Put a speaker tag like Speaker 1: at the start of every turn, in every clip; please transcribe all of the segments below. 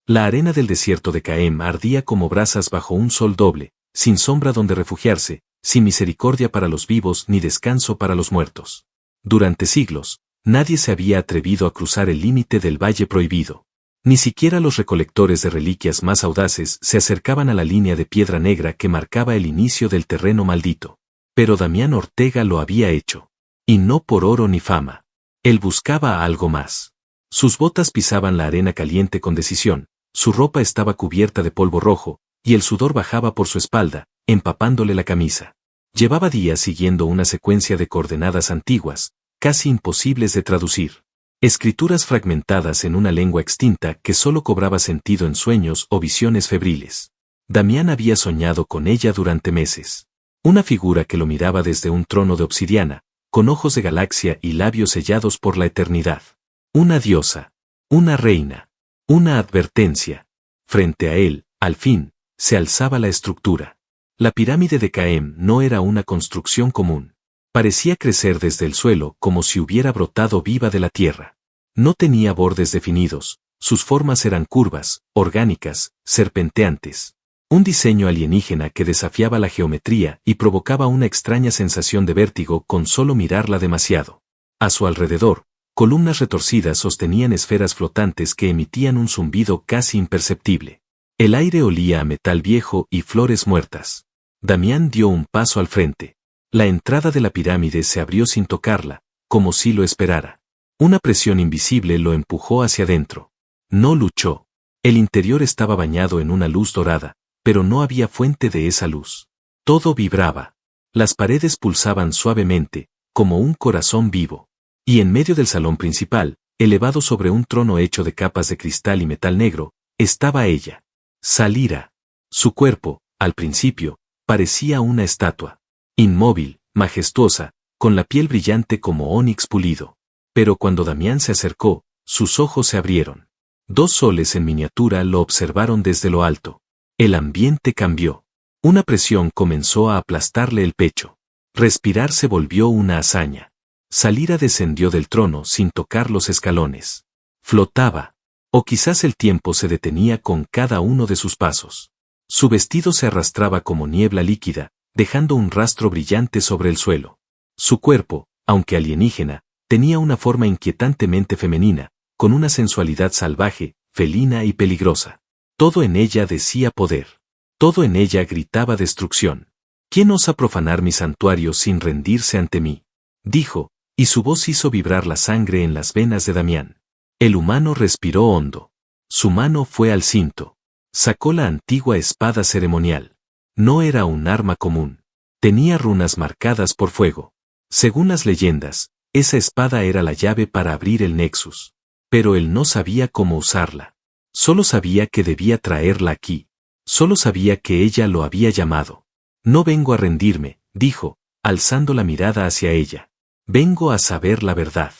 Speaker 1: La arena del desierto de Caem ardía como brasas bajo un sol doble, sin sombra donde refugiarse, sin misericordia para los vivos ni descanso para los muertos. Durante siglos, nadie se había atrevido a cruzar el límite del valle prohibido. Ni siquiera los recolectores de reliquias más audaces se acercaban a la línea de piedra negra que marcaba el inicio del terreno maldito. Pero Damián Ortega lo había hecho. Y no por oro ni fama. Él buscaba algo más. Sus botas pisaban la arena caliente con decisión, su ropa estaba cubierta de polvo rojo, y el sudor bajaba por su espalda, empapándole la camisa. Llevaba días siguiendo una secuencia de coordenadas antiguas, casi imposibles de traducir. Escrituras fragmentadas en una lengua extinta que solo cobraba sentido en sueños o visiones febriles. Damián había soñado con ella durante meses. Una figura que lo miraba desde un trono de obsidiana, con ojos de galaxia y labios sellados por la eternidad. Una diosa. Una reina. Una advertencia. Frente a él, al fin, se alzaba la estructura. La pirámide de Caem no era una construcción común. Parecía crecer desde el suelo como si hubiera brotado viva de la tierra. No tenía bordes definidos, sus formas eran curvas, orgánicas, serpenteantes. Un diseño alienígena que desafiaba la geometría y provocaba una extraña sensación de vértigo con solo mirarla demasiado. A su alrededor, columnas retorcidas sostenían esferas flotantes que emitían un zumbido casi imperceptible. El aire olía a metal viejo y flores muertas. Damián dio un paso al frente. La entrada de la pirámide se abrió sin tocarla, como si lo esperara. Una presión invisible lo empujó hacia adentro. No luchó. El interior estaba bañado en una luz dorada, pero no había fuente de esa luz. Todo vibraba. Las paredes pulsaban suavemente, como un corazón vivo. Y en medio del salón principal, elevado sobre un trono hecho de capas de cristal y metal negro, estaba ella. Salira. Su cuerpo, al principio, parecía una estatua. Inmóvil, majestuosa, con la piel brillante como ónix pulido. Pero cuando Damián se acercó, sus ojos se abrieron. Dos soles en miniatura lo observaron desde lo alto. El ambiente cambió. Una presión comenzó a aplastarle el pecho. Respirar se volvió una hazaña. Salira descendió del trono sin tocar los escalones. Flotaba. O quizás el tiempo se detenía con cada uno de sus pasos. Su vestido se arrastraba como niebla líquida, dejando un rastro brillante sobre el suelo. Su cuerpo, aunque alienígena, tenía una forma inquietantemente femenina, con una sensualidad salvaje, felina y peligrosa. Todo en ella decía poder. Todo en ella gritaba destrucción. ¿Quién osa profanar mi santuario sin rendirse ante mí? Dijo, y su voz hizo vibrar la sangre en las venas de Damián. El humano respiró hondo. Su mano fue al cinto. Sacó la antigua espada ceremonial. No era un arma común. Tenía runas marcadas por fuego. Según las leyendas, esa espada era la llave para abrir el Nexus. Pero él no sabía cómo usarla. Solo sabía que debía traerla aquí. Solo sabía que ella lo había llamado. No vengo a rendirme, dijo, alzando la mirada hacia ella. Vengo a saber la verdad.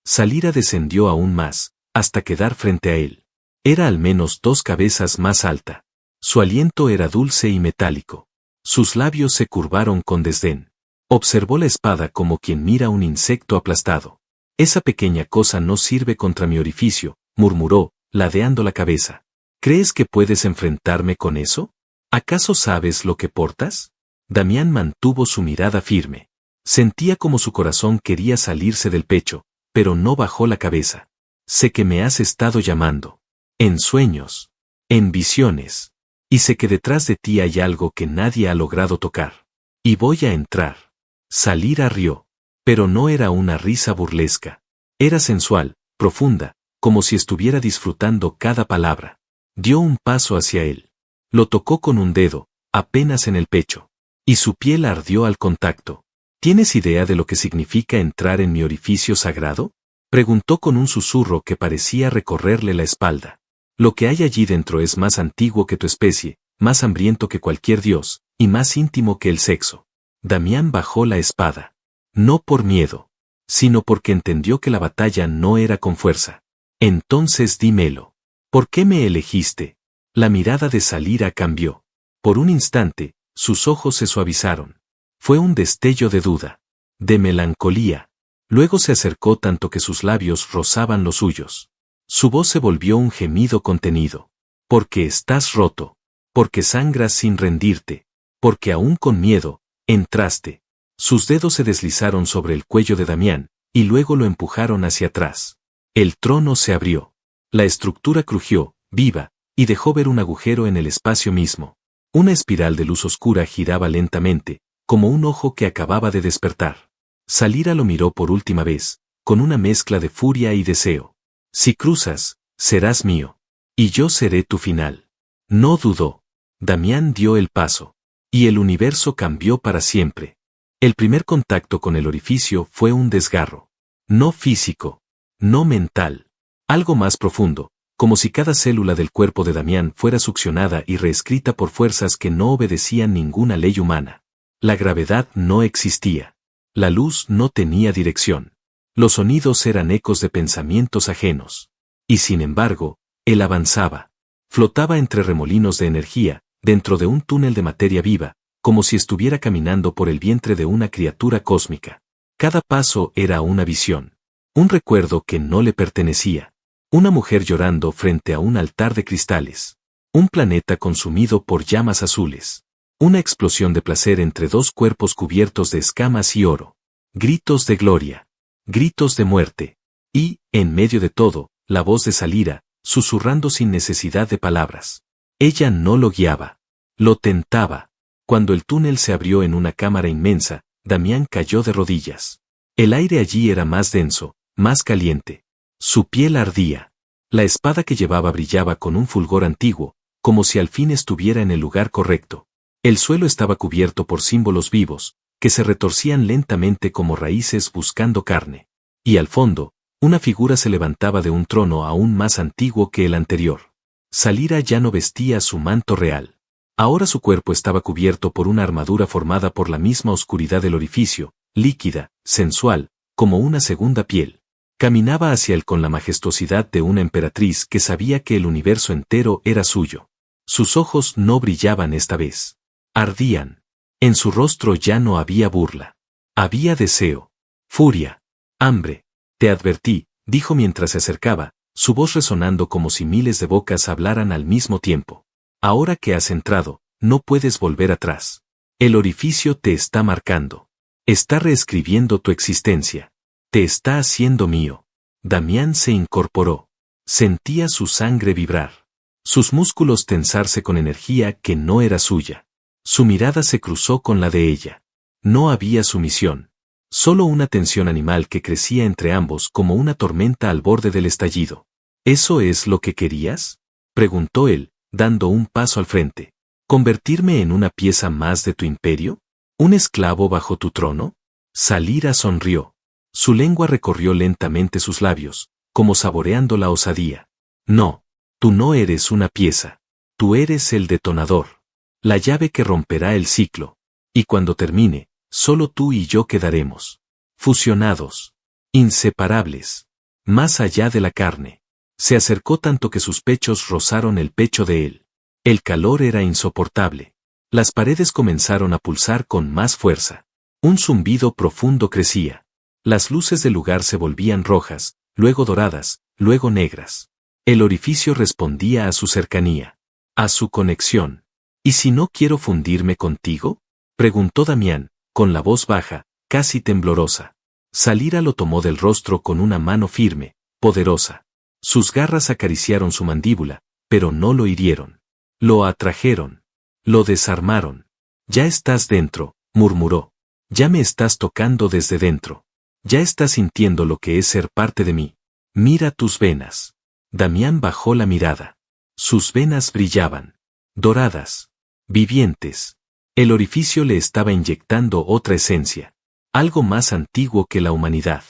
Speaker 1: Salira descendió aún más, hasta quedar frente a él. Era al menos 2 cabezas más alta. Su aliento era dulce y metálico. Sus labios se curvaron con desdén. Observó la espada como quien mira un insecto aplastado. Esa pequeña cosa no sirve contra mi orificio, murmuró, ladeando la cabeza. ¿Crees que puedes enfrentarme con eso? ¿Acaso sabes lo que portas? Damián mantuvo su mirada firme. Sentía como su corazón quería salirse del pecho, pero no bajó la cabeza. Sé que me has estado llamando. En sueños. En visiones. Y sé que detrás de ti hay algo que nadie ha logrado tocar. Y voy a entrar. Salira rió. Pero no era una risa burlesca. Era sensual, profunda, como si estuviera disfrutando cada palabra. Dio un paso hacia él. Lo tocó con un dedo, apenas en el pecho. Y su piel ardió al contacto. ¿Tienes idea de lo que significa entrar en mi orificio sagrado? Preguntó con un susurro que parecía recorrerle la espalda. Lo que hay allí dentro es más antiguo que tu especie, más hambriento que cualquier dios, y más íntimo que el sexo. Damián bajó la espada. No por miedo, sino porque entendió que la batalla no era con fuerza. Entonces dímelo. ¿Por qué me elegiste? La mirada de Salira cambió. Por un instante, sus ojos se suavizaron. Fue un destello de duda, de melancolía. Luego se acercó tanto que sus labios rozaban los suyos. Su voz se volvió un gemido contenido. Porque estás roto. Porque sangras sin rendirte. Porque aún con miedo, entraste. Sus dedos se deslizaron sobre el cuello de Damián, y luego lo empujaron hacia atrás. El trono se abrió. La estructura crujió, viva, y dejó ver un agujero en el espacio mismo. Una espiral de luz oscura giraba lentamente, como un ojo que acababa de despertar. Salira lo miró por última vez, con una mezcla de furia y deseo. Si cruzas, serás mío. Y yo seré tu final. No dudó. Damián dio el paso. Y el universo cambió para siempre. El primer contacto con el orificio fue un desgarro. No físico. No mental. Algo más profundo, como si cada célula del cuerpo de Damián fuera succionada y reescrita por fuerzas que no obedecían ninguna ley humana. La gravedad no existía. La luz no tenía dirección. Los sonidos eran ecos de pensamientos ajenos. Y sin embargo, él avanzaba. Flotaba entre remolinos de energía, dentro de un túnel de materia viva, como si estuviera caminando por el vientre de una criatura cósmica. Cada paso era una visión. Un recuerdo que no le pertenecía. Una mujer llorando frente a un altar de cristales. Un planeta consumido por llamas azules. Una explosión de placer entre dos cuerpos cubiertos de escamas y oro. Gritos de gloria. Gritos de muerte. Y, en medio de todo, la voz de Salira, susurrando sin necesidad de palabras. Ella no lo guiaba. Lo tentaba. Cuando el túnel se abrió en una cámara inmensa, Damián cayó de rodillas. El aire allí era más denso, más caliente. Su piel ardía. La espada que llevaba brillaba con un fulgor antiguo, como si al fin estuviera en el lugar correcto. El suelo estaba cubierto por símbolos vivos, que se retorcían lentamente como raíces buscando carne. Y al fondo, una figura se levantaba de un trono aún más antiguo que el anterior. Salira ya no vestía su manto real. Ahora su cuerpo estaba cubierto por una armadura formada por la misma oscuridad del orificio, líquida, sensual, como una segunda piel. Caminaba hacia él con la majestuosidad de una emperatriz que sabía que el universo entero era suyo. Sus ojos no brillaban esta vez. Ardían. En su rostro ya no había burla. Había deseo. Furia. Hambre. Te advertí, dijo mientras se acercaba, su voz resonando como si miles de bocas hablaran al mismo tiempo. Ahora que has entrado, no puedes volver atrás. El orificio te está marcando. Está reescribiendo tu existencia. Te está haciendo mío. Damián se incorporó. Sentía su sangre vibrar. Sus músculos tensarse con energía que no era suya. Su mirada se cruzó con la de ella. No había sumisión. Solo una tensión animal que crecía entre ambos como una tormenta al borde del estallido. ¿Eso es lo que querías?, preguntó él, dando un paso al frente. ¿Convertirme en una pieza más de tu imperio? ¿Un esclavo bajo tu trono? Salira sonrió. Su lengua recorrió lentamente sus labios, como saboreando la osadía. No, tú no eres una pieza. Tú eres el detonador. La llave que romperá el ciclo. Y cuando termine, solo tú y yo quedaremos. Fusionados. Inseparables. Más allá de la carne. Se acercó tanto que sus pechos rozaron el pecho de él. El calor era insoportable. Las paredes comenzaron a pulsar con más fuerza. Un zumbido profundo crecía. Las luces del lugar se volvían rojas, luego doradas, luego negras. El orificio respondía a su cercanía. A su conexión. ¿Y si no quiero fundirme contigo?, preguntó Damián, con la voz baja, casi temblorosa. Salira lo tomó del rostro con una mano firme, poderosa. Sus garras acariciaron su mandíbula, pero no lo hirieron. Lo atrajeron. Lo desarmaron. Ya estás dentro, murmuró. Ya me estás tocando desde dentro. Ya estás sintiendo lo que es ser parte de mí. Mira tus venas. Damián bajó la mirada. Sus venas brillaban. Doradas. Vivientes. El orificio le estaba inyectando otra esencia. Algo más antiguo que la humanidad.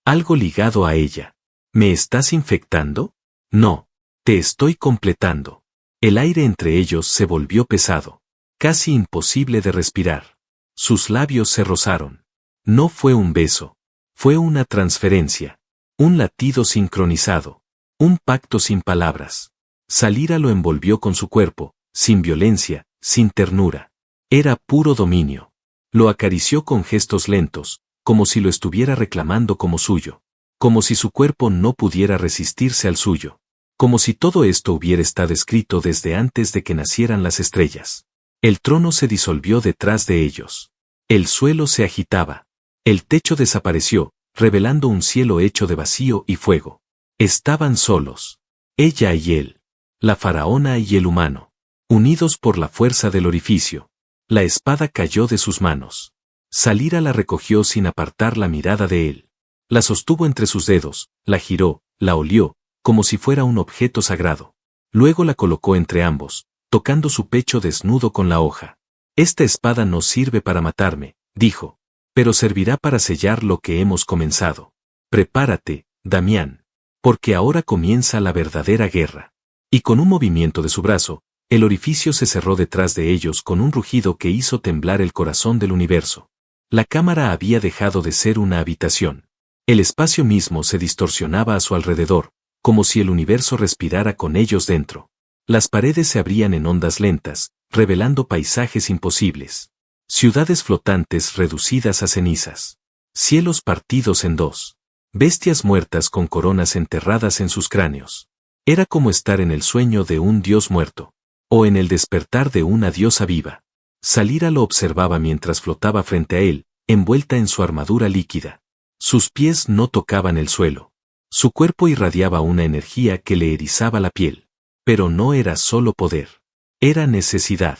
Speaker 1: Algo ligado a ella. ¿Me estás infectando? No. Te estoy completando. El aire entre ellos se volvió pesado. Casi imposible de respirar. Sus labios se rozaron. No fue un beso. Fue una transferencia. Un latido sincronizado. Un pacto sin palabras. Salira lo envolvió con su cuerpo, sin violencia, sin ternura. Era puro dominio. Lo acarició con gestos lentos, como si lo estuviera reclamando como suyo. Como si su cuerpo no pudiera resistirse al suyo. como si todo esto hubiera estado escrito desde antes de que nacieran las estrellas. El trono se disolvió detrás de ellos. El suelo se agitaba. El techo desapareció, revelando un cielo hecho de vacío y fuego. Estaban solos. Ella y él. La faraona y el humano. Unidos por la fuerza del orificio. La espada cayó de sus manos. Salira la recogió sin apartar la mirada de él. La sostuvo entre sus dedos, la giró, la olió, como si fuera un objeto sagrado. Luego la colocó entre ambos, tocando su pecho desnudo con la hoja. Esta espada no sirve para matarme, dijo, pero servirá para sellar lo que hemos comenzado. Prepárate, Damián, porque ahora comienza la verdadera guerra. Y con un movimiento de su brazo, el orificio se cerró detrás de ellos con un rugido que hizo temblar el corazón del universo. La cámara había dejado de ser una habitación. El espacio mismo se distorsionaba a su alrededor, como si el universo respirara con ellos dentro. Las paredes se abrían en ondas lentas, revelando paisajes imposibles. Ciudades flotantes reducidas a cenizas. Cielos partidos en dos. Bestias muertas con coronas enterradas en sus cráneos. Era como estar en el sueño de un dios muerto. O en el despertar de una diosa viva. Salira lo observaba mientras flotaba frente a él, envuelta en su armadura líquida. Sus pies no tocaban el suelo. Su cuerpo irradiaba una energía que le erizaba la piel. Pero no era solo poder. Era necesidad.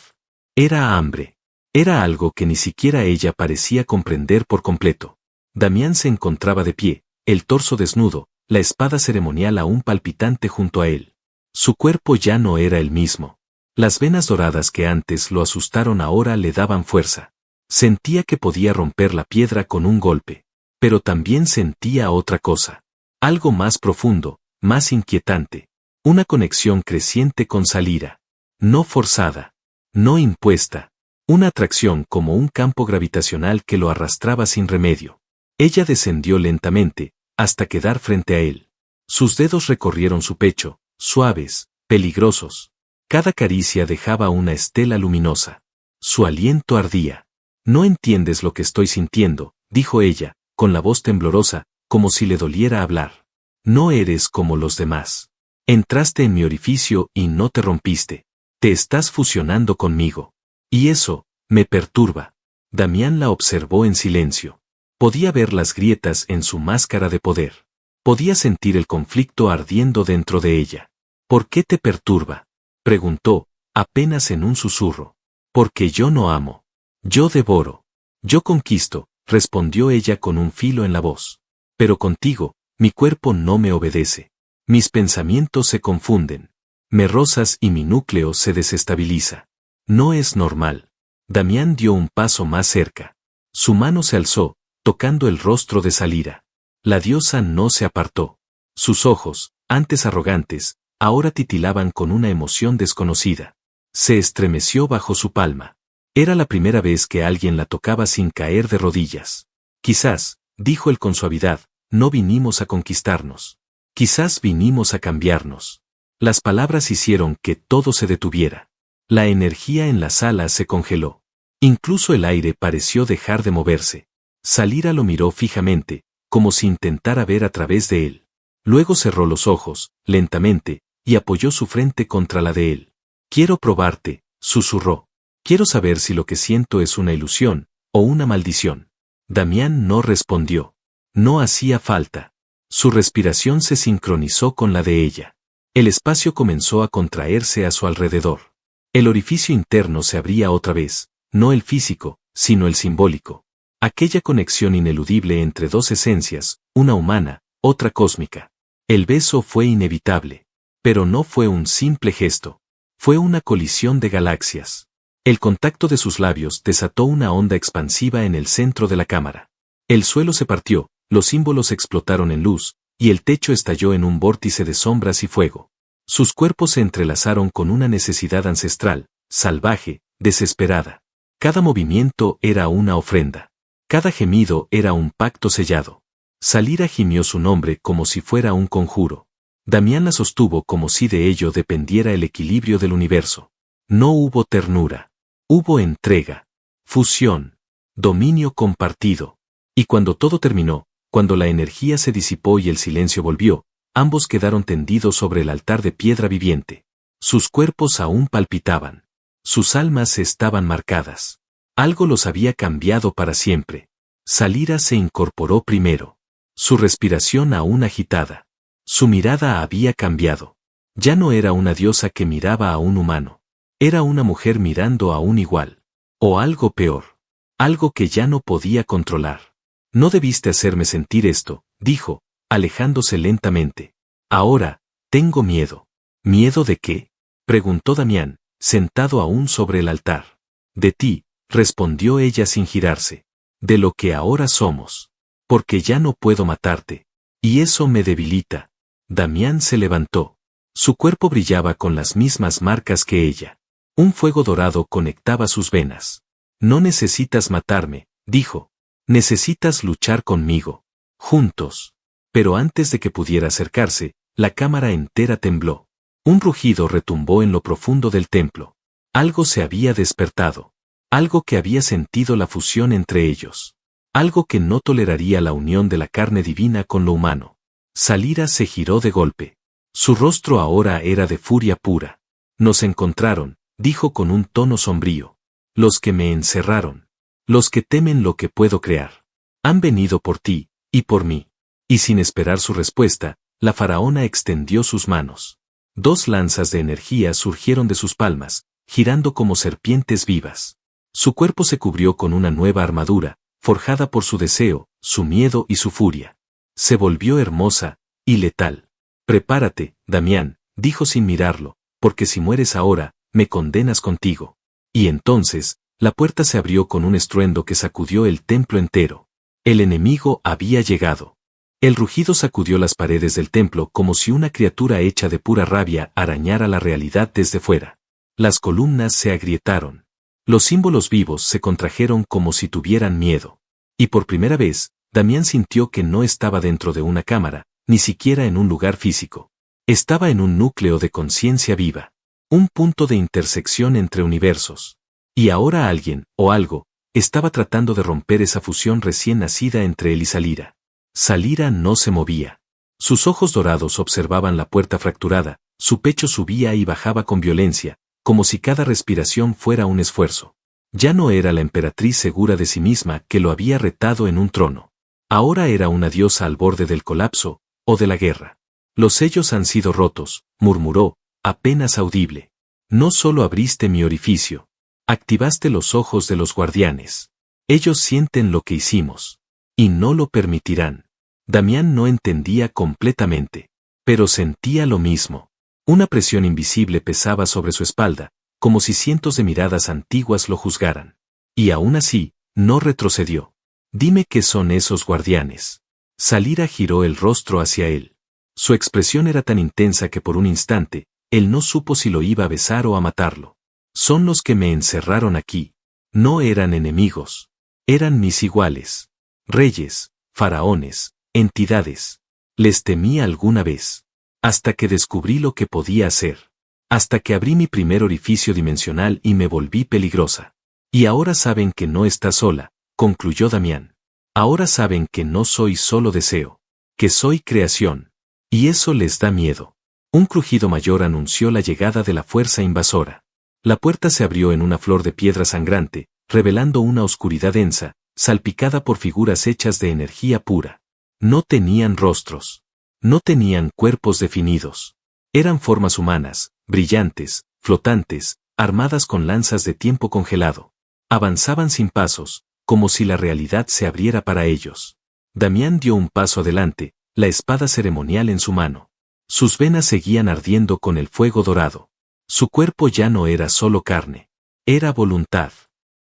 Speaker 1: Era hambre. Era algo que ni siquiera ella parecía comprender por completo. Damián se encontraba de pie, el torso desnudo, la espada ceremonial aún palpitante junto a él. Su cuerpo ya no era el mismo. Las venas doradas que antes lo asustaron ahora le daban fuerza. Sentía que podía romper la piedra con un golpe. Pero también sentía otra cosa. Algo más profundo, más inquietante. Una conexión creciente con Salira. No forzada. No impuesta. Una atracción como un campo gravitacional que lo arrastraba sin remedio. Ella descendió lentamente, hasta quedar frente a él. Sus dedos recorrieron su pecho, suaves, peligrosos. Cada caricia dejaba una estela luminosa. Su aliento ardía. No entiendes lo que estoy sintiendo, dijo ella, con la voz temblorosa, como si le doliera hablar. No eres como los demás. Entraste en mi orificio y no te rompiste. Te estás fusionando conmigo. Y eso, me perturba. Damián la observó en silencio. Podía ver las grietas en su máscara de poder. Podía sentir el conflicto ardiendo dentro de ella. ¿Por qué te perturba?, preguntó, apenas en un susurro. Porque yo no amo. Yo devoro. Yo conquisto, respondió ella con un filo en la voz. Pero contigo, mi cuerpo no me obedece. Mis pensamientos se confunden. Me rozas y mi núcleo se desestabiliza. No es normal. Damián dio un paso más cerca. Su mano se alzó, tocando el rostro de Salira. La diosa no se apartó. Sus ojos, antes arrogantes, ahora titilaban con una emoción desconocida. Se estremeció bajo su palma. Era la primera vez que alguien la tocaba sin caer de rodillas. Quizás, dijo él con suavidad, no vinimos a conquistarnos. Quizás vinimos a cambiarnos. Las palabras hicieron que todo se detuviera. La energía en la sala se congeló. Incluso el aire pareció dejar de moverse. Salira lo miró fijamente, como si intentara ver a través de él. Luego cerró los ojos, lentamente, y apoyó su frente contra la de él. Quiero probarte, susurró. Quiero saber si lo que siento es una ilusión, o una maldición. Damián no respondió. No hacía falta. Su respiración se sincronizó con la de ella. El espacio comenzó a contraerse a su alrededor. El orificio interno se abría otra vez, no el físico, sino el simbólico. Aquella conexión ineludible entre dos esencias, una humana, otra cósmica. El beso fue inevitable. Pero no fue un simple gesto. Fue una colisión de galaxias. El contacto de sus labios desató una onda expansiva en el centro de la cámara. El suelo se partió, los símbolos explotaron en luz, y el techo estalló en un vórtice de sombras y fuego. Sus cuerpos se entrelazaron con una necesidad ancestral, salvaje, desesperada. Cada movimiento era una ofrenda. Cada gemido era un pacto sellado. Salira gimió su nombre como si fuera un conjuro. Damián la sostuvo como si de ello dependiera el equilibrio del universo. No hubo ternura. Hubo entrega. Fusión. Dominio compartido. Y cuando todo terminó, cuando la energía se disipó y el silencio volvió, ambos quedaron tendidos sobre el altar de piedra viviente. Sus cuerpos aún palpitaban. Sus almas estaban marcadas. Algo los había cambiado para siempre. Salira se incorporó primero. Su respiración aún agitada. Su mirada había cambiado. Ya no era una diosa que miraba a un humano. Era una mujer mirando a un igual. O algo peor. Algo que ya no podía controlar. No debiste hacerme sentir esto, dijo, alejándose lentamente. Ahora, tengo miedo. ¿Miedo de qué? Preguntó Damián, sentado aún sobre el altar. De ti, respondió ella sin girarse. De lo que ahora somos. Porque ya no puedo matarte. Y eso me debilita. Damián se levantó. Su cuerpo brillaba con las mismas marcas que ella. Un fuego dorado conectaba sus venas. No necesitas matarme, dijo. Necesitas luchar conmigo. Juntos. Pero antes de que pudiera acercarse, la cámara entera tembló. Un rugido retumbó en lo profundo del templo. Algo se había despertado. Algo que había sentido la fusión entre ellos. Algo que no toleraría la unión de la carne divina con lo humano. Salira se giró de golpe. Su rostro ahora era de furia pura. Nos encontraron, dijo con un tono sombrío. Los que me encerraron. Los que temen lo que puedo crear. Han venido por ti, y por mí. Y sin esperar su respuesta, la faraona extendió sus manos. 2 lanzas de energía surgieron de sus palmas, girando como serpientes vivas. Su cuerpo se cubrió con una nueva armadura, forjada por su deseo, su miedo y su furia. Se volvió hermosa, y letal. Prepárate, Damián, dijo sin mirarlo, porque si mueres ahora, me condenas contigo. Y entonces, la puerta se abrió con un estruendo que sacudió el templo entero. El enemigo había llegado. El rugido sacudió las paredes del templo como si una criatura hecha de pura rabia arañara la realidad desde fuera. Las columnas se agrietaron. Los símbolos vivos se contrajeron como si tuvieran miedo. Y por primera vez, Damián sintió que no estaba dentro de una cámara, ni siquiera en un lugar físico. Estaba en un núcleo de conciencia viva. Un punto de intersección entre universos. Y ahora alguien, o algo, estaba tratando de romper esa fusión recién nacida entre él y Salira. Salira no se movía. Sus ojos dorados observaban la puerta fracturada, su pecho subía y bajaba con violencia, como si cada respiración fuera un esfuerzo. Ya no era la emperatriz segura de sí misma que lo había retado en un trono. Ahora era una diosa al borde del colapso, o de la guerra. Los sellos han sido rotos, murmuró, apenas audible. No solo abriste mi orificio. Activaste los ojos de los guardianes. Ellos sienten lo que hicimos. Y no lo permitirán. Damián no entendía completamente. Pero sentía lo mismo. Una presión invisible pesaba sobre su espalda, como si cientos de miradas antiguas lo juzgaran. Y aún así, no retrocedió. Dime qué son esos guardianes. Salira giró el rostro hacia él. Su expresión era tan intensa que por un instante, él no supo si lo iba a besar o a matarlo. Son los que me encerraron aquí. No eran enemigos. Eran mis iguales. Reyes, faraones, entidades. Les temí alguna vez. Hasta que descubrí lo que podía hacer. Hasta que abrí mi primer orificio dimensional y me volví peligrosa. Y ahora saben que no está sola, concluyó Damián. Ahora saben que no soy solo deseo. Que soy creación. Y eso les da miedo. Un crujido mayor anunció la llegada de la fuerza invasora. La puerta se abrió en una flor de piedra sangrante, revelando una oscuridad densa, salpicada por figuras hechas de energía pura. No tenían rostros. No tenían cuerpos definidos. Eran formas humanas, brillantes, flotantes, armadas con lanzas de tiempo congelado. Avanzaban sin pasos, como si la realidad se abriera para ellos. Damián dio un paso adelante, la espada ceremonial en su mano. Sus venas seguían ardiendo con el fuego dorado. Su cuerpo ya no era solo carne. Era voluntad.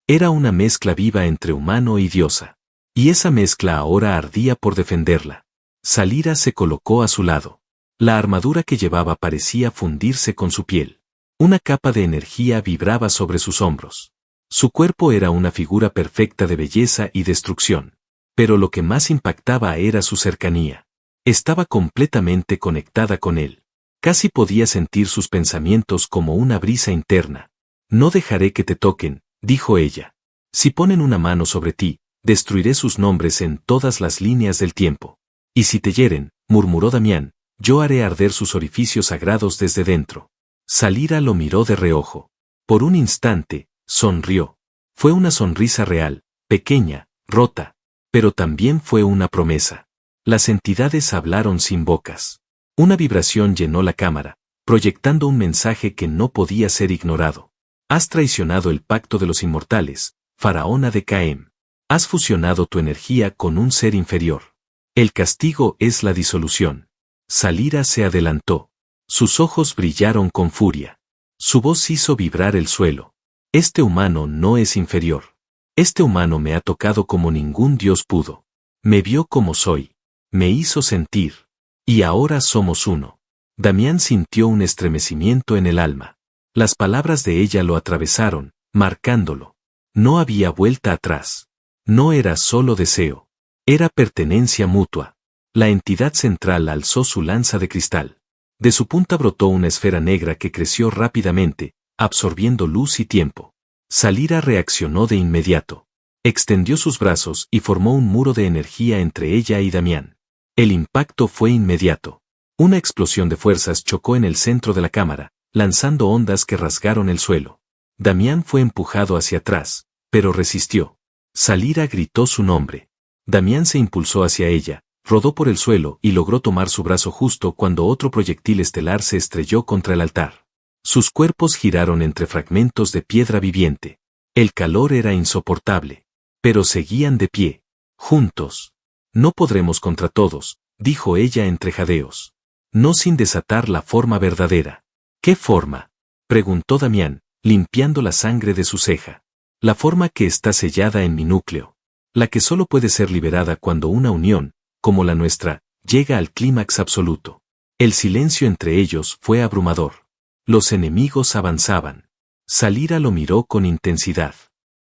Speaker 1: Era una mezcla viva entre humano y diosa. Y esa mezcla ahora ardía por defenderla. Salira se colocó a su lado. La armadura que llevaba parecía fundirse con su piel. Una capa de energía vibraba sobre sus hombros. Su cuerpo era una figura perfecta de belleza y destrucción. Pero lo que más impactaba era su cercanía. Estaba completamente conectada con él. Casi podía sentir sus pensamientos como una brisa interna. No dejaré que te toquen, dijo ella. Si ponen una mano sobre ti, destruiré sus nombres en todas las líneas del tiempo. Y si te hieren, murmuró Damián, Yo haré arder sus orificios sagrados desde dentro. Salira lo miró de reojo. Por un instante, sonrió. Fue una sonrisa real, pequeña, rota, pero también fue una promesa. Las entidades hablaron sin bocas. Una vibración llenó la cámara, proyectando un mensaje que no podía ser ignorado. Has traicionado el pacto de los inmortales, faraona de Caem. Has fusionado tu energía con un ser inferior. El castigo es la disolución. Salira se adelantó. Sus ojos brillaron con furia. Su voz hizo vibrar el suelo. Este humano no es inferior. Este humano me ha tocado como ningún dios pudo. Me vio como soy. Me hizo sentir. Y ahora somos uno. Damián sintió un estremecimiento en el alma. Las palabras de ella lo atravesaron, marcándolo. No había vuelta atrás. No era solo deseo. Era pertenencia mutua. La entidad central alzó su lanza de cristal. De su punta brotó una esfera negra que creció rápidamente, absorbiendo luz y tiempo. Salira reaccionó de inmediato. Extendió sus brazos y formó un muro de energía entre ella y Damián. El impacto fue inmediato. Una explosión de fuerzas chocó en el centro de la cámara, lanzando ondas que rasgaron el suelo. Damián fue empujado hacia atrás, pero resistió. Salira gritó su nombre. Damián se impulsó hacia ella, rodó por el suelo y logró tomar su brazo justo cuando otro proyectil estelar se estrelló contra el altar. Sus cuerpos giraron entre fragmentos de piedra viviente. El calor era insoportable. Pero seguían de pie. Juntos. No podremos contra todos, dijo ella entre jadeos. No sin desatar la forma verdadera. ¿Qué forma?, preguntó Damián, limpiando la sangre de su ceja. La forma que está sellada en mi núcleo. La que solo puede ser liberada cuando una unión, como la nuestra, llega al clímax absoluto. El silencio entre ellos fue abrumador. Los enemigos avanzaban. Salira lo miró con intensidad.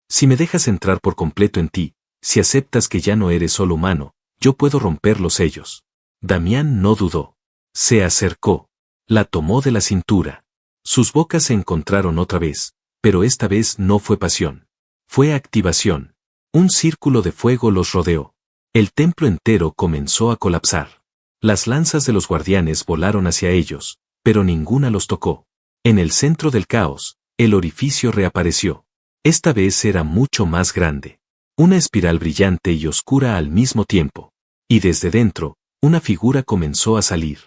Speaker 1: Si me dejas entrar por completo en ti, si aceptas que ya no eres solo humano, yo puedo romper los sellos. Damián no dudó. Se acercó. La tomó de la cintura. Sus bocas se encontraron otra vez, pero esta vez no fue pasión. Fue activación. Un círculo de fuego los rodeó. El templo entero comenzó a colapsar. Las lanzas de los guardianes volaron hacia ellos, pero ninguna los tocó. En el centro del caos, el orificio reapareció. Esta vez era mucho más grande. Una espiral brillante y oscura al mismo tiempo. Y desde dentro, una figura comenzó a salir.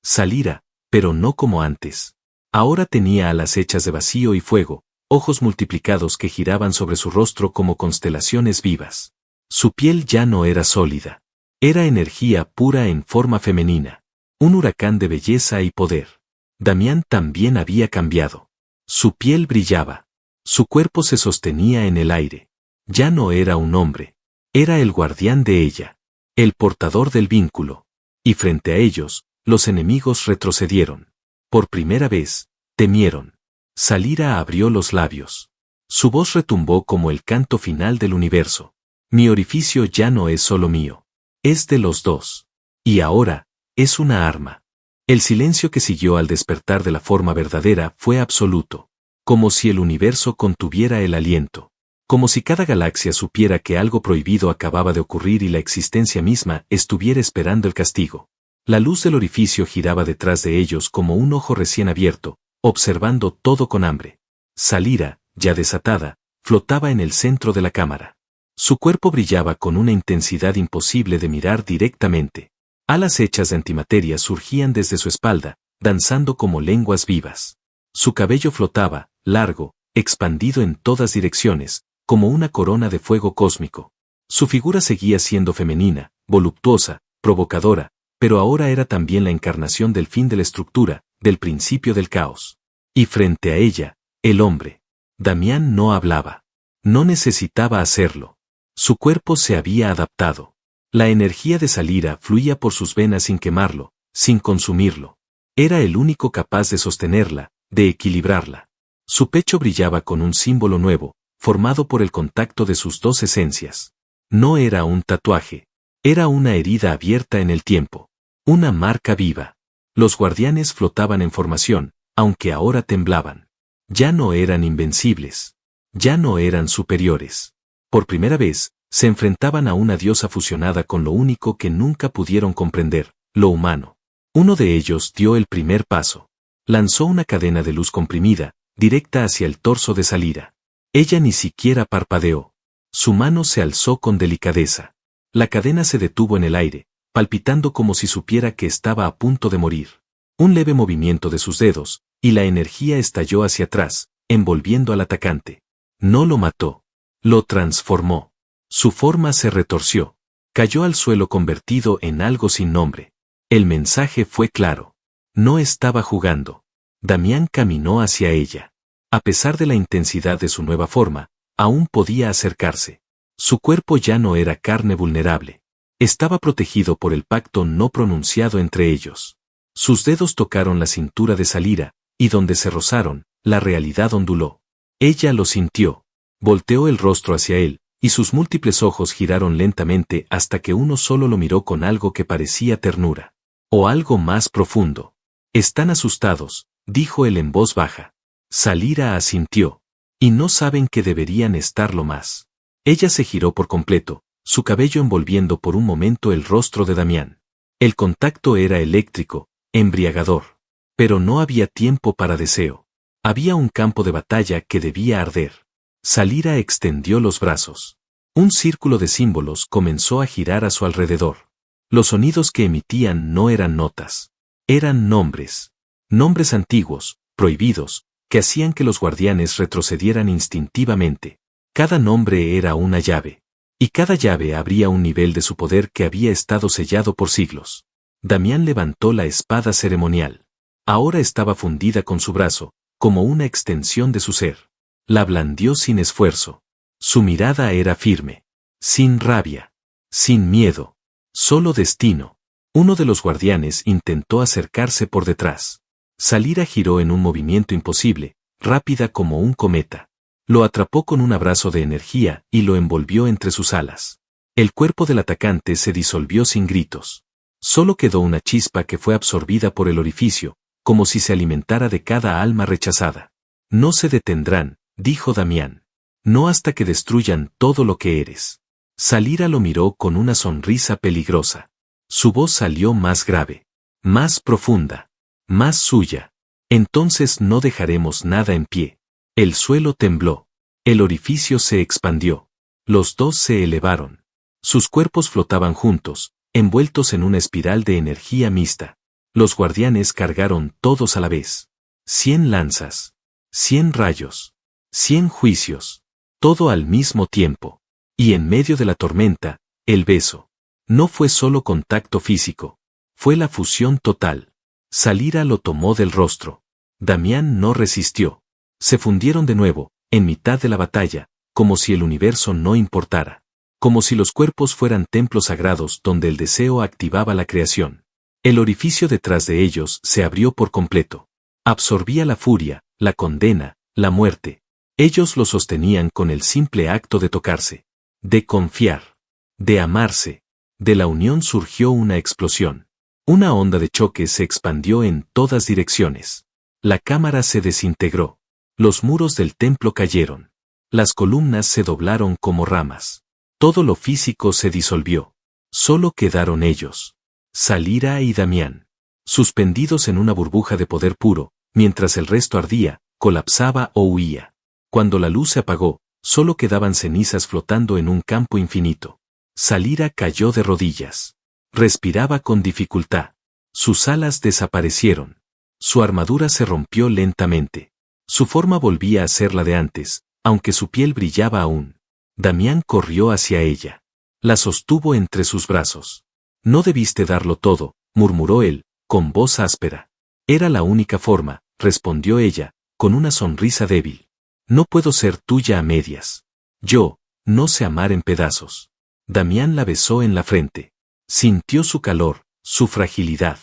Speaker 1: Salira, pero no como antes. Ahora tenía alas hechas de vacío y fuego, ojos multiplicados que giraban sobre su rostro como constelaciones vivas. Su piel ya no era sólida. Era energía pura en forma femenina. Un huracán de belleza y poder. Damián también había cambiado. Su piel brillaba. Su cuerpo se sostenía en el aire. Ya no era un hombre. Era el guardián de ella. El portador del vínculo. Y frente a ellos, los enemigos retrocedieron. Por primera vez, temieron. Salira abrió los labios. Su voz retumbó como el canto final del universo. Mi orificio ya no es solo mío. Es de los dos. Y ahora, es una arma. El silencio que siguió al despertar de la forma verdadera fue absoluto. Como si el universo contuviera el aliento. Como si cada galaxia supiera que algo prohibido acababa de ocurrir y la existencia misma estuviera esperando el castigo. La luz del orificio giraba detrás de ellos como un ojo recién abierto, observando todo con hambre. Salira, ya desatada, flotaba en el centro de la cámara. Su cuerpo brillaba con una intensidad imposible de mirar directamente. Alas hechas de antimateria surgían desde su espalda, danzando como lenguas vivas. Su cabello flotaba, largo, expandido en todas direcciones, como una corona de fuego cósmico. Su figura seguía siendo femenina, voluptuosa, provocadora, pero ahora era también la encarnación del fin de la estructura, del principio del caos. Y frente a ella, el hombre. Damián no hablaba. No necesitaba hacerlo. Su cuerpo se había adaptado. La energía de Salira fluía por sus venas sin quemarlo, sin consumirlo. Era el único capaz de sostenerla, de equilibrarla. Su pecho brillaba con un símbolo nuevo, formado por el contacto de sus dos esencias. No era un tatuaje. Era una herida abierta en el tiempo. Una marca viva. Los guardianes flotaban en formación, aunque ahora temblaban. Ya no eran invencibles. Ya no eran superiores. Por primera vez, se enfrentaban a una diosa fusionada con lo único que nunca pudieron comprender, lo humano. Uno de ellos dio el primer paso. Lanzó una cadena de luz comprimida, directa hacia el torso de Salira. Ella ni siquiera parpadeó. Su mano se alzó con delicadeza. La cadena se detuvo en el aire, palpitando como si supiera que estaba a punto de morir. Un leve movimiento de sus dedos, y la energía estalló hacia atrás, envolviendo al atacante. No lo mató. Lo transformó. Su forma se retorció. Cayó al suelo convertido en algo sin nombre. El mensaje fue claro. No estaba jugando. Damián caminó hacia ella. A pesar de la intensidad de su nueva forma, aún podía acercarse. Su cuerpo ya no era carne vulnerable. Estaba protegido por el pacto no pronunciado entre ellos. Sus dedos tocaron la cintura de Salira, y donde se rozaron, la realidad onduló. Ella lo sintió. Volteó el rostro hacia él, y sus múltiples ojos giraron lentamente hasta que uno solo lo miró con algo que parecía ternura. O algo más profundo. Están asustados, dijo él en voz baja. Salira asintió. Y no saben que deberían estarlo más. Ella se giró por completo, su cabello envolviendo por un momento el rostro de Damián. El contacto era eléctrico, embriagador. Pero no había tiempo para deseo. Había un campo de batalla que debía arder. Salira extendió los brazos. Un círculo de símbolos comenzó a girar a su alrededor. Los sonidos que emitían no eran notas. Eran nombres. Nombres antiguos, prohibidos, que hacían que los guardianes retrocedieran instintivamente. Cada nombre era una llave. Y cada llave abría un nivel de su poder que había estado sellado por siglos. Damián levantó la espada ceremonial. Ahora estaba fundida con su brazo, como una extensión de su ser. La blandió sin esfuerzo. Su mirada era firme. Sin rabia. Sin miedo. Solo destino. Uno de los guardianes intentó acercarse por detrás. Salira giró en un movimiento imposible, rápida como un cometa. Lo atrapó con un abrazo de energía y lo envolvió entre sus alas. El cuerpo del atacante se disolvió sin gritos. Solo quedó una chispa que fue absorbida por el orificio, como si se alimentara de cada alma rechazada. No se detendrán, dijo Damián. No hasta que destruyan todo lo que eres. Salira lo miró con una sonrisa peligrosa. Su voz salió más grave, más profunda, más suya. Entonces no dejaremos nada en pie. El suelo tembló. El orificio se expandió. Los dos se elevaron. Sus cuerpos flotaban juntos, envueltos en una espiral de energía mixta. Los guardianes cargaron todos a la vez. 100 lanzas. 100 rayos. 100 juicios. Todo al mismo tiempo. Y en medio de la tormenta, el beso. No fue solo contacto físico. Fue la fusión total. Salira lo tomó del rostro. Damián no resistió. Se fundieron de nuevo, en mitad de la batalla, como si el universo no importara. Como si los cuerpos fueran templos sagrados donde el deseo activaba la creación. El orificio detrás de ellos se abrió por completo. Absorbía la furia, la condena, la muerte. Ellos lo sostenían con el simple acto de tocarse. De confiar. De amarse. De la unión surgió una explosión. Una onda de choque se expandió en todas direcciones. La cámara se desintegró. Los muros del templo cayeron. Las columnas se doblaron como ramas. Todo lo físico se disolvió. Solo quedaron ellos. Salira y Damián. Suspendidos en una burbuja de poder puro, mientras el resto ardía, colapsaba o huía. Cuando la luz se apagó, solo quedaban cenizas flotando en un campo infinito. Salira cayó de rodillas. Respiraba con dificultad. Sus alas desaparecieron. Su armadura se rompió lentamente. Su forma volvía a ser la de antes, aunque su piel brillaba aún. Damián corrió hacia ella. La sostuvo entre sus brazos. No debiste darlo todo, murmuró él, con voz áspera. Era la única forma, respondió ella, con una sonrisa débil. No puedo ser tuya a medias. Yo, no sé amar en pedazos. Damián la besó en la frente. Sintió su calor, su fragilidad.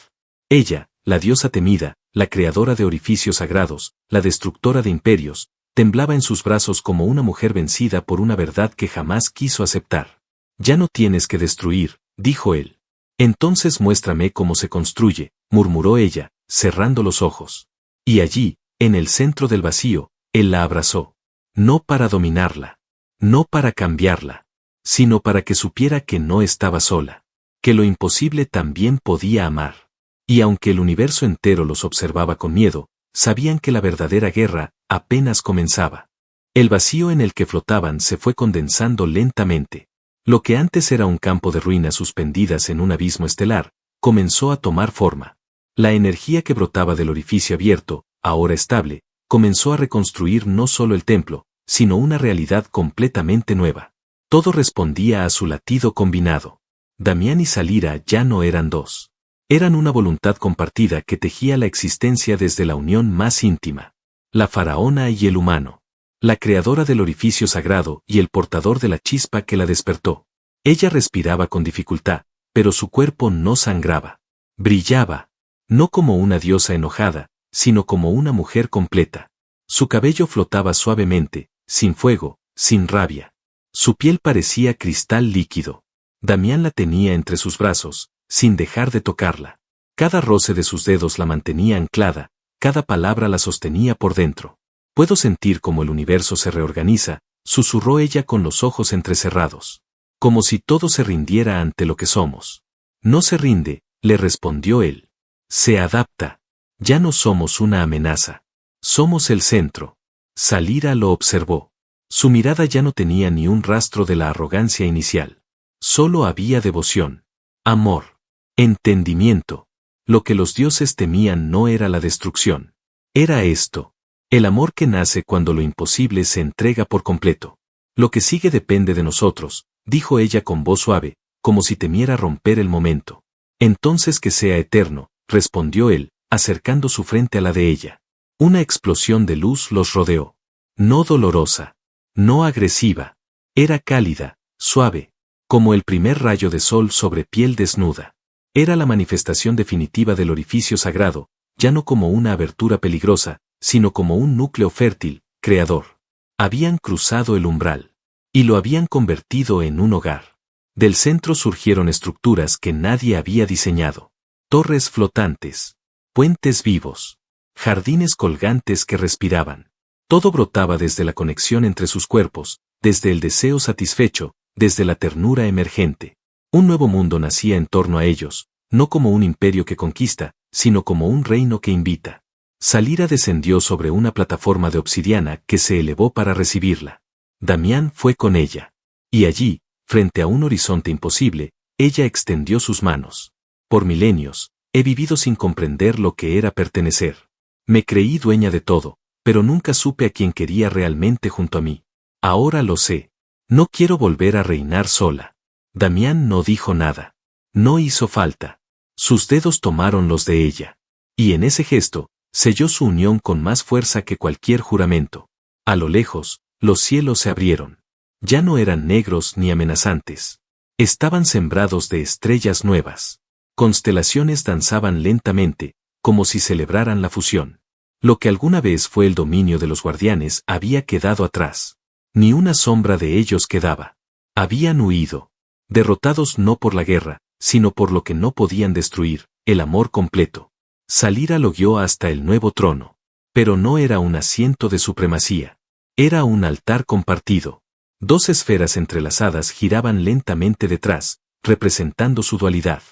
Speaker 1: Ella, la diosa temida, la creadora de orificios sagrados, la destructora de imperios, temblaba en sus brazos como una mujer vencida por una verdad que jamás quiso aceptar. Ya no tienes que destruir, dijo él. Entonces muéstrame cómo se construye, murmuró ella, cerrando los ojos. Y allí, en el centro del vacío, él la abrazó. No para dominarla. No para cambiarla. Sino para que supiera que no estaba sola. Que lo imposible también podía amar. Y aunque el universo entero los observaba con miedo, sabían que la verdadera guerra apenas comenzaba. El vacío en el que flotaban se fue condensando lentamente. Lo que antes era un campo de ruinas suspendidas en un abismo estelar, comenzó a tomar forma. La energía que brotaba del orificio abierto, ahora estable, comenzó a reconstruir no solo el templo, sino una realidad completamente nueva. Todo respondía a su latido combinado. Damián y Salira ya no eran dos. Eran una voluntad compartida que tejía la existencia desde la unión más íntima. La faraona y el humano. La creadora del orificio sagrado y el portador de la chispa que la despertó. Ella respiraba con dificultad, pero su cuerpo no sangraba. Brillaba. No como una diosa enojada, sino como una mujer completa. Su cabello flotaba suavemente, sin fuego, sin rabia. Su piel parecía cristal líquido. Damián la tenía entre sus brazos, sin dejar de tocarla. Cada roce de sus dedos la mantenía anclada, cada palabra la sostenía por dentro. Puedo sentir cómo el universo se reorganiza, susurró ella con los ojos entrecerrados. Como si todo se rindiera ante lo que somos. No se rinde, le respondió él. Se adapta. Ya no somos una amenaza. Somos el centro. Salira lo observó. Su mirada ya no tenía ni un rastro de la arrogancia inicial. Solo había devoción. Amor. Entendimiento. Lo que los dioses temían no era la destrucción. Era esto. El amor que nace cuando lo imposible se entrega por completo. Lo que sigue depende de nosotros, dijo ella con voz suave, como si temiera romper el momento. Entonces que sea eterno, respondió él, acercando su frente a la de ella. Una explosión de luz los rodeó. No dolorosa. No agresiva. Era cálida, suave, como el primer rayo de sol sobre piel desnuda. Era la manifestación definitiva del orificio sagrado, ya no como una abertura peligrosa, sino como un núcleo fértil, creador. Habían cruzado el umbral. Y lo habían convertido en un hogar. Del centro surgieron estructuras que nadie había diseñado. Torres flotantes. Puentes vivos. Jardines colgantes que respiraban. Todo brotaba desde la conexión entre sus cuerpos, desde el deseo satisfecho, desde la ternura emergente. Un nuevo mundo nacía en torno a ellos, no como un imperio que conquista, sino como un reino que invita. Salira descendió sobre una plataforma de obsidiana que se elevó para recibirla. Damián fue con ella. Y allí, frente a un horizonte imposible, ella extendió sus manos. Por milenios, he vivido sin comprender lo que era pertenecer. Me creí dueña de todo, pero nunca supe a quién quería realmente junto a mí. Ahora lo sé. No quiero volver a reinar sola. Damián no dijo nada. No hizo falta. Sus dedos tomaron los de ella. Y en ese gesto, selló su unión con más fuerza que cualquier juramento. A lo lejos, los cielos se abrieron. Ya no eran negros ni amenazantes. Estaban sembrados de estrellas nuevas. Constelaciones danzaban lentamente, como si celebraran la fusión. Lo que alguna vez fue el dominio de los guardianes había quedado atrás. Ni una sombra de ellos quedaba. Habían huido. Derrotados no por la guerra, sino por lo que no podían destruir, el amor completo. Salira lo guió hasta el nuevo trono. Pero no era un asiento de supremacía. Era un altar compartido. Dos esferas entrelazadas giraban lentamente detrás, representando su dualidad.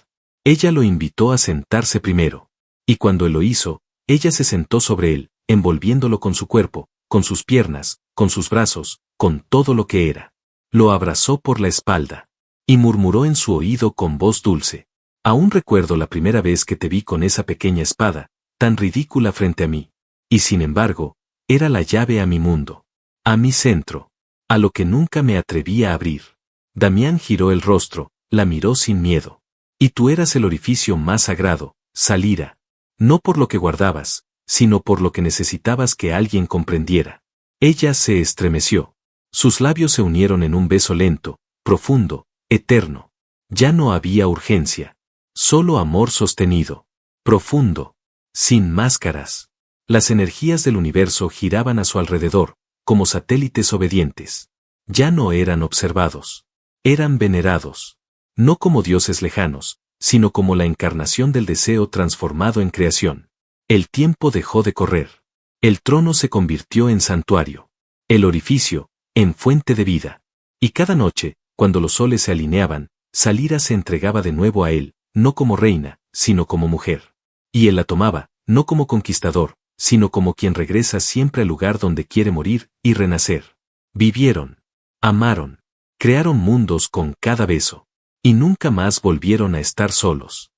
Speaker 1: Ella lo invitó a sentarse primero. Y cuando él lo hizo, ella se sentó sobre él, envolviéndolo con su cuerpo, con sus piernas, con sus brazos, con todo lo que era. Lo abrazó por la espalda. Y murmuró en su oído con voz dulce. Aún recuerdo la primera vez que te vi con esa pequeña espada, tan ridícula frente a mí. Y sin embargo, era la llave a mi mundo. A mi centro. A lo que nunca me atreví a abrir. Damián giró el rostro, la miró sin miedo. Y tú eras el orificio más sagrado, Salira. No por lo que guardabas, sino por lo que necesitabas que alguien comprendiera. Ella se estremeció. Sus labios se unieron en un beso lento, profundo, eterno. Ya no había urgencia. Solo amor sostenido. Profundo. Sin máscaras. Las energías del universo giraban a su alrededor, como satélites obedientes. Ya no eran observados. Eran venerados. No como dioses lejanos, sino como la encarnación del deseo transformado en creación. El tiempo dejó de correr. El trono se convirtió en santuario. El orificio, en fuente de vida. Y cada noche, cuando los soles se alineaban, Salira se entregaba de nuevo a él, no como reina, sino como mujer. Y él la tomaba, no como conquistador, sino como quien regresa siempre al lugar donde quiere morir y renacer. Vivieron, amaron, crearon mundos con cada beso, y nunca más volvieron a estar solos.